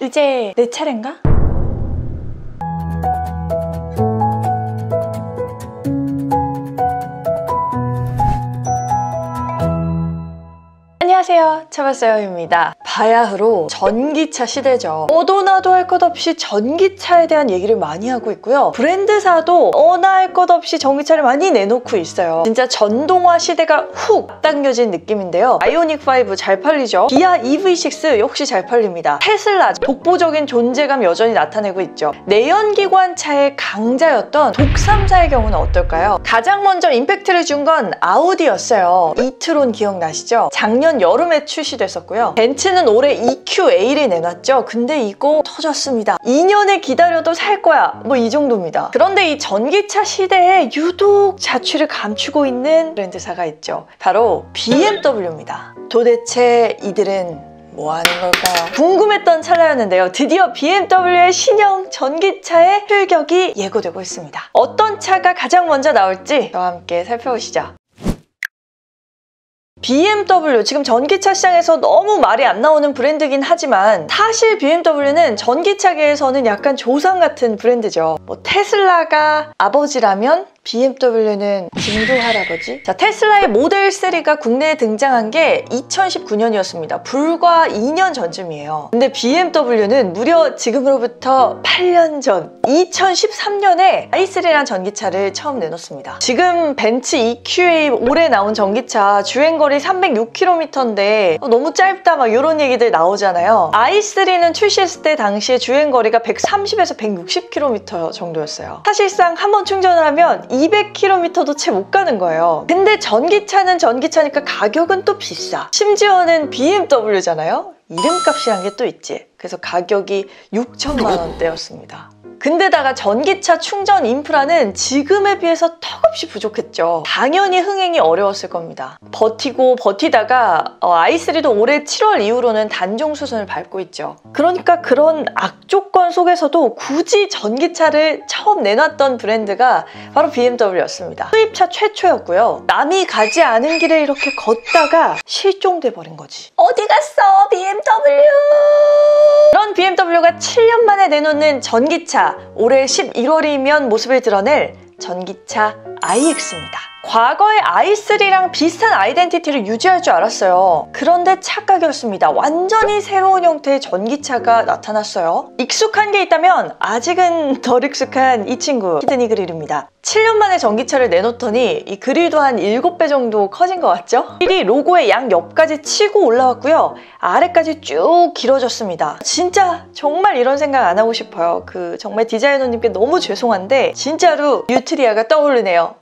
이제 내 차례인가? 안녕하세요, 차바사요입니다. 바야흐로 전기차 시대죠. 너도 나도 할 것 없이 전기차에 대한 얘기를 많이 하고 있고요. 브랜드사도 너나 할 것 없이 전기차를 많이 내놓고 있어요. 진짜 전동화 시대가 훅 앞당겨진 느낌인데요. 아이오닉5 잘 팔리죠. 기아 EV6 역시 잘 팔립니다. 테슬라 독보적인 존재감 여전히 나타내고 있죠. 내연기관차의 강자였던 독삼사의 경우는 어떨까요? 가장 먼저 임팩트를 준 건 아우디였어요. 이트론 기억나시죠? 작년 여름에 출시됐었고요. 벤츠는 올해 EQA를 내놨죠. 근데 이거 터졌습니다. 2년을 기다려도 살 거야. 뭐 이 정도입니다. 그런데 이 전기차 시대에 유독 자취를 감추고 있는 브랜드사가 있죠. 바로 BMW입니다. 도대체 이들은 뭐 하는 걸까요? 궁금했던 찰나였는데요. 드디어 BMW의 신형 전기차의 출격이 예고되고 있습니다. 어떤 차가 가장 먼저 나올지 저와 함께 살펴보시죠. BMW, 지금 전기차 시장에서 너무 말이 안 나오는 브랜드긴 하지만 사실 BMW는 전기차계에서는 약간 조상 같은 브랜드죠. 뭐 테슬라가 아버지라면 BMW는 증조 할아버지? 자, 테슬라의 모델 3가 국내에 등장한 게 2019년이었습니다. 불과 2년 전쯤이에요. 근데 BMW는 무려 지금으로부터 8년 전 2013년에 i3라는 전기차를 처음 내놓습니다. 지금 벤츠 EQA 올해 나온 전기차 주행거리 306km인데 너무 짧다 막 이런 얘기들 나오잖아요. i3는 출시했을 때 당시에 주행거리가 130에서 160km 정도였어요. 사실상 한번 충전을 하면 200km도 채 못 가는 거예요. 근데 전기차는 전기차니까 가격은 또 비싸. 심지어는 BMW잖아요. 이름값이란 게 또 있지. 그래서 가격이 6천만 원대였습니다. 근데다가 전기차 충전 인프라는 지금에 비해서 턱없이 부족했죠. 당연히 흥행이 어려웠을 겁니다. 버티고 버티다가 i3도 올해 7월 이후로는 단종 수순을 밟고 있죠. 그러니까 그런 악조건 속에서도 굳이 전기차를 처음 내놨던 브랜드가 바로 BMW였습니다. 수입차 최초였고요. 남이 가지 않은 길을 이렇게 걷다가 실종돼 버린 거지. 어디 갔어 BMW? 그런 BMW가 7년 만에 내놓는 전기차, 올해 11월이면 모습을 드러낼 전기차 iX입니다. 과거의 i3랑 비슷한 아이덴티티를 유지할 줄 알았어요. 그런데 착각이었습니다. 완전히 새로운 형태의 전기차가 나타났어요. 익숙한 게 있다면 아직은 덜 익숙한 이 친구, 시드니 그릴입니다. 7년 만에 전기차를 내놓더니 이 그릴도 한 7배 정도 커진 것 같죠? 그릴이 로고의 양옆까지 치고 올라왔고요. 아래까지 쭉 길어졌습니다. 진짜 정말 이런 생각 안 하고 싶어요. 정말 디자이너님께 너무 죄송한데 진짜로 뉴트리아가 떠오르네요.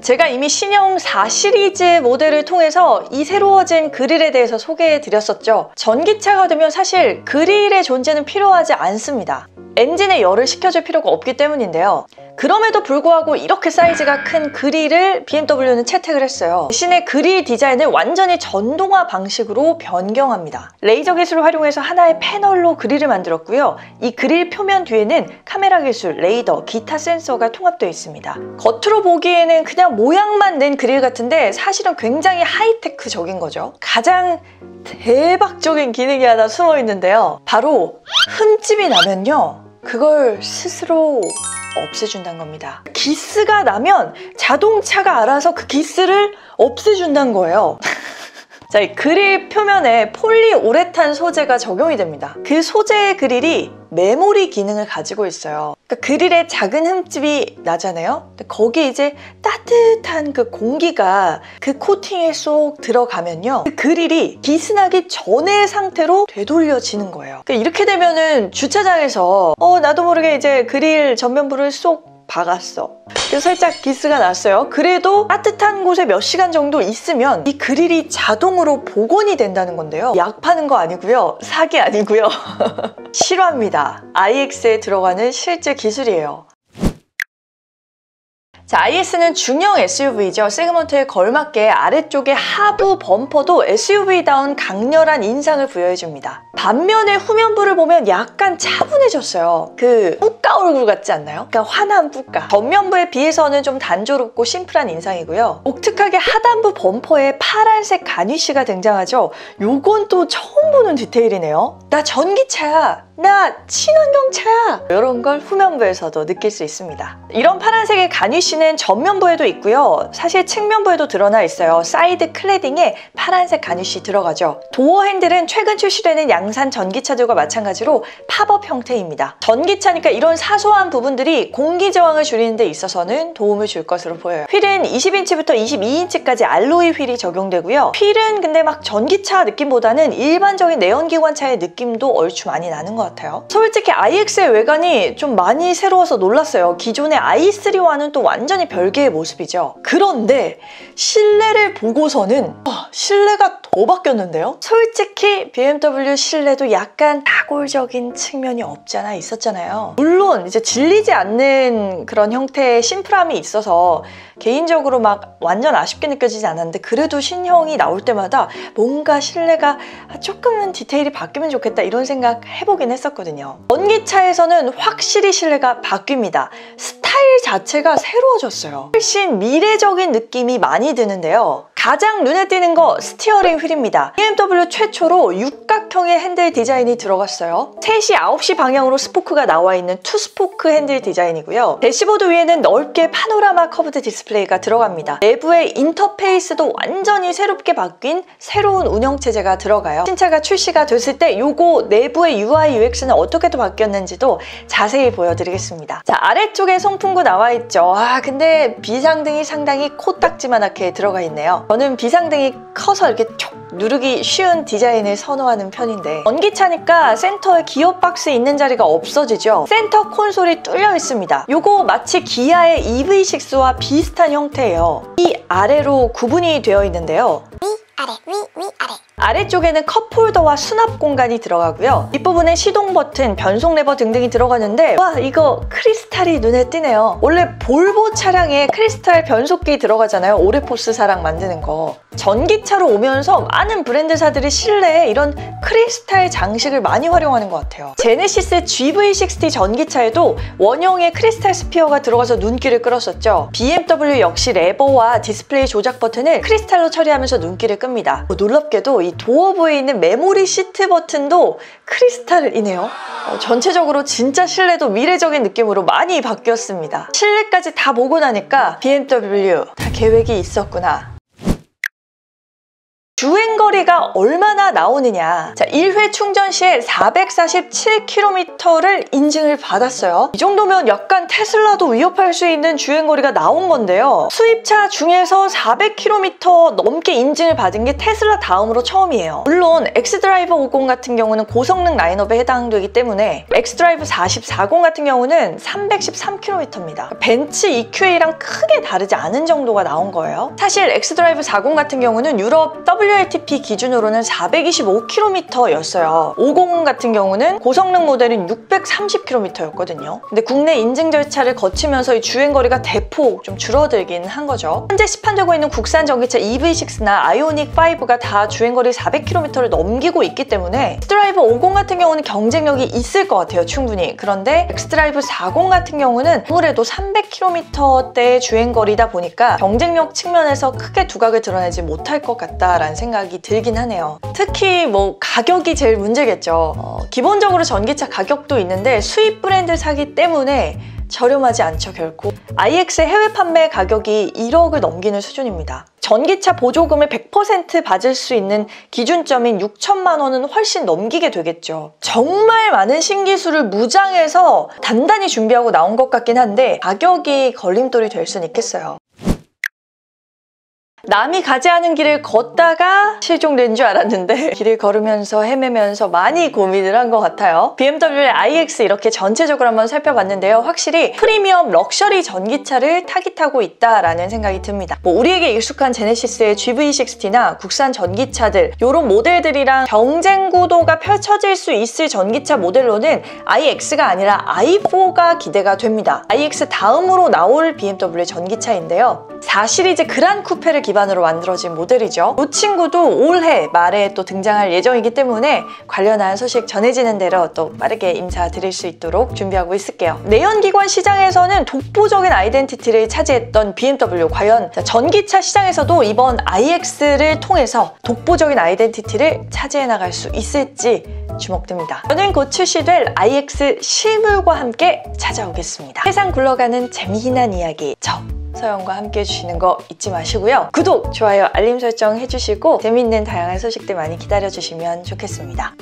제가 이미 신형 4 시리즈 모델을 통해서 이 새로워진 그릴에 대해서 소개해드렸었죠. 전기차가 되면 사실 그릴의 존재는 필요하지 않습니다. 엔진에 열을 식혀줄 필요가 없기 때문인데요. 그럼에도 불구하고 이렇게 사이즈가 큰 그릴을 BMW는 채택을 했어요. 대신에 그릴 디자인을 완전히 전동화 방식으로 변경합니다. 레이저 기술을 활용해서 하나의 패널로 그릴을 만들었고요. 이 그릴 표면 뒤에는 카메라 기술, 레이더, 기타 센서가 통합되어 있습니다. 겉으로 보기에는 그냥 모양만 낸 그릴 같은데 사실은 굉장히 하이테크적인 거죠. 가장 대박적인 기능이 하나 숨어 있는데요. 바로 흠집이 나면요. 그걸 스스로 없애준다는 겁니다. 기스가 나면 자동차가 알아서 그 기스를 없애준다는 거예요. 자, 이 그릴 표면에 폴리우레탄 소재가 적용이 됩니다. 그 소재의 그릴이 메모리 기능을 가지고 있어요. 그러니까 그릴에 작은 흠집이 나잖아요. 근데 거기에 이제 따뜻한 그 공기가 그 코팅에 쏙 들어가면요. 그 그릴이 기스나기 전의 상태로 되돌려지는 거예요. 그러니까 이렇게 되면은 주차장에서 나도 모르게 이제 그릴 전면부를 쏙 박았어. 그래서 살짝 기스가 났어요. 그래도 따뜻한 곳에 몇 시간 정도 있으면 이 그릴이 자동으로 복원이 된다는 건데요. 약 파는 거 아니고요. 사기 아니고요. 실화입니다. iX에 들어가는 실제 기술이에요. 자, IS는 중형 SUV죠. 세그먼트에 걸맞게 아래쪽에 하부 범퍼도 SUV다운 강렬한 인상을 부여해줍니다. 반면에 후면부를 보면 약간 차분해졌어요. 그 뿌까 얼굴 같지 않나요? 그러니까 환한 뿌까. 전면부에 비해서는 좀 단조롭고 심플한 인상이고요. 독특하게 하단부 범퍼에 파란색 가니쉬가 등장하죠. 요건 또 처음 보는 디테일이네요. 나 전기차야. 나 친환경차야. 이런 걸 후면부에서도 느낄 수 있습니다. 이런 파란색의 가니쉬는 전면부에도 있고요. 사실 측면부에도 드러나 있어요. 사이드 클래딩에 파란색 가니쉬 들어가죠. 도어 핸들은 최근 출시되는 양산 전기차들과 마찬가지로 팝업 형태입니다. 전기차니까 이런 사소한 부분들이 공기 저항을 줄이는 데 있어서는 도움을 줄 것으로 보여요. 휠은 20인치부터 22인치까지 알로이 휠이 적용되고요. 휠은 근데 막 전기차 느낌보다는 일반적인 내연기관차의 느낌도 얼추 많이 나는 것 같아요. 솔직히 iX의 외관이 좀 많이 새로워서 놀랐어요. 기존의 i3와는 또 완전히 별개의 모습이죠. 그런데 실내를 보고서는 실내가 더 바뀌었는데요? 솔직히 BMW 실내도 약간 다골적인 측면이 없지 않아 있었잖아요. 물론 이제 질리지 않는 그런 형태의 심플함이 있어서 개인적으로 막 완전 아쉽게 느껴지지 않았는데, 그래도 신형이 나올 때마다 뭔가 실내가 조금은 디테일이 바뀌면 좋겠다 이런 생각 해보긴 했었거든요. 전기차에서는 확실히 실내가 바뀝니다. 스타일 자체가 새로워졌어요. 훨씬 미래적인 느낌이 많이 드는데요. 가장 눈에 띄는 거 스티어링 휠입니다. BMW 최초로 육각형의 핸들 디자인이 들어갔어요. 3시, 9시 방향으로 스포크가 나와 있는 투스포크 핸들 디자인이고요. 대시보드 위에는 넓게 파노라마 커브드 디스플레이가 들어갑니다. 내부의 인터페이스도 완전히 새롭게 바뀐 새로운 운영체제가 들어가요. 신차가 출시가 됐을 때 요거 내부의 UI, UX는 어떻게 또 바뀌었는지도 자세히 보여드리겠습니다. 자, 아래쪽에 송풍구 나와 있죠. 근데 비상등이 상당히 코딱지만하게 들어가 있네요. 저는 비상등이 커서 이렇게 촉 누르기 쉬운 디자인을 선호하는 편인데, 전기차니까 센터에 기어박스 있는 자리가 없어지죠. 센터 콘솔이 뚫려 있습니다. 요거 마치 기아의 EV6와 비슷한 형태예요. 이 아래로 구분이 되어 있는데요. 위, 아래. 아래쪽에는 컵홀더와 수납 공간이 들어가고요. 뒷부분에 시동 버튼, 변속 레버 등등이 들어가는데, 와, 이거 크리스탈이 눈에 띄네요. 원래 볼보 차량에 크리스탈 변속기 들어가잖아요. 오레포스사랑 만드는 거. 전기차로 오면서 많은 브랜드사들이 실내에 이런 크리스탈 장식을 많이 활용하는 것 같아요. 제네시스 GV60 전기차에도 원형의 크리스탈 스피어가 들어가서 눈길을 끌었었죠. BMW 역시 레버와 디스플레이 조작 버튼을 크리스탈로 처리하면서 눈길을 끕니다. 놀랍게도 이 도어부에 있는 메모리 시트 버튼도 크리스탈이네요. 전체적으로 진짜 실내도 미래적인 느낌으로 많이 바뀌었습니다. 실내까지 다 보고 나니까 BMW 다 계획이 있었구나. 주행거리가 얼마나 나오느냐. 자, 1회 충전 시에 447km를 인증을 받았어요. 이 정도면 약간 테슬라도 위협할 수 있는 주행거리가 나온 건데요. 수입차 중에서 400km 넘게 인증을 받은 게 테슬라 다음으로 처음이에요. 물론 엑스드라이브 50 같은 경우는 고성능 라인업에 해당되기 때문에 엑스드라이브 40 같은 경우는 313km입니다. 벤츠 EQA랑 크게 다르지 않은 정도가 나온 거예요. 사실 엑스드라이브 40 같은 경우는 유럽 WLTP 기준으로는 425km였어요. 50 같은 경우는 고성능 모델은 630km였거든요. 근데 국내 인증 절차를 거치면서 이 주행거리가 대폭 좀 줄어들긴 한 거죠. 현재 시판되고 있는 국산 전기차 EV6나 아이오닉 5가 다 주행거리 400km를 넘기고 있기 때문에 엑스드라이브 50 같은 경우는 경쟁력이 있을 것 같아요, 충분히. 그런데 엑스드라이브 40 같은 경우는 아무래도 300km대의 주행거리다 보니까 경쟁력 측면에서 크게 두각을 드러내지 못할 것 같다라는 생각이 들긴 하네요. 특히 뭐 가격이 제일 문제겠죠. 기본적으로 전기차 가격도 있는데 수입 브랜드 사기 때문에 저렴하지 않죠, 결코. iX의 해외 판매 가격이 1억을 넘기는 수준입니다. 전기차 보조금을 100% 받을 수 있는 기준점인 6천만 원은 훨씬 넘기게 되겠죠. 정말 많은 신기술을 무장해서 단단히 준비하고 나온 것 같긴 한데 가격이 걸림돌이 될 수는 있겠어요. 남이 가지 않은 길을 걷다가 실종된 줄 알았는데 길을 걸으면서 헤매면서 많이 고민을 한 것 같아요. BMW의 iX 이렇게 전체적으로 한번 살펴봤는데요. 확실히 프리미엄 럭셔리 전기차를 타깃하고 있다라는 생각이 듭니다. 우리에게 익숙한 제네시스의 GV60나 국산 전기차들 이런 모델들이랑 경쟁 구도가 펼쳐질 수 있을 전기차 모델로는 iX가 아니라 i4가 기대가 됩니다. iX 다음으로 나올 BMW 전기차인데요. 4시리즈 그란 쿠페를 기반으로 만들어진 모델이죠. 이 친구도 올해 말에 또 등장할 예정이기 때문에 관련한 소식 전해지는 대로 또 빠르게 인사드릴 수 있도록 준비하고 있을게요. 내연기관 시장에서는 독보적인 아이덴티티를 차지했던 BMW, 과연 전기차 시장에서도 이번 iX를 통해서 독보적인 아이덴티티를 차지해 나갈 수 있을지 주목됩니다. 저는 곧 출시될 iX 실물과 함께 찾아오겠습니다. 세상 굴러가는 재미난 이야기, 서영과 함께 해주시는 거 잊지 마시고요. 구독, 좋아요, 알림 설정 해주시고 재미있는 다양한 소식들 많이 기다려주시면 좋겠습니다.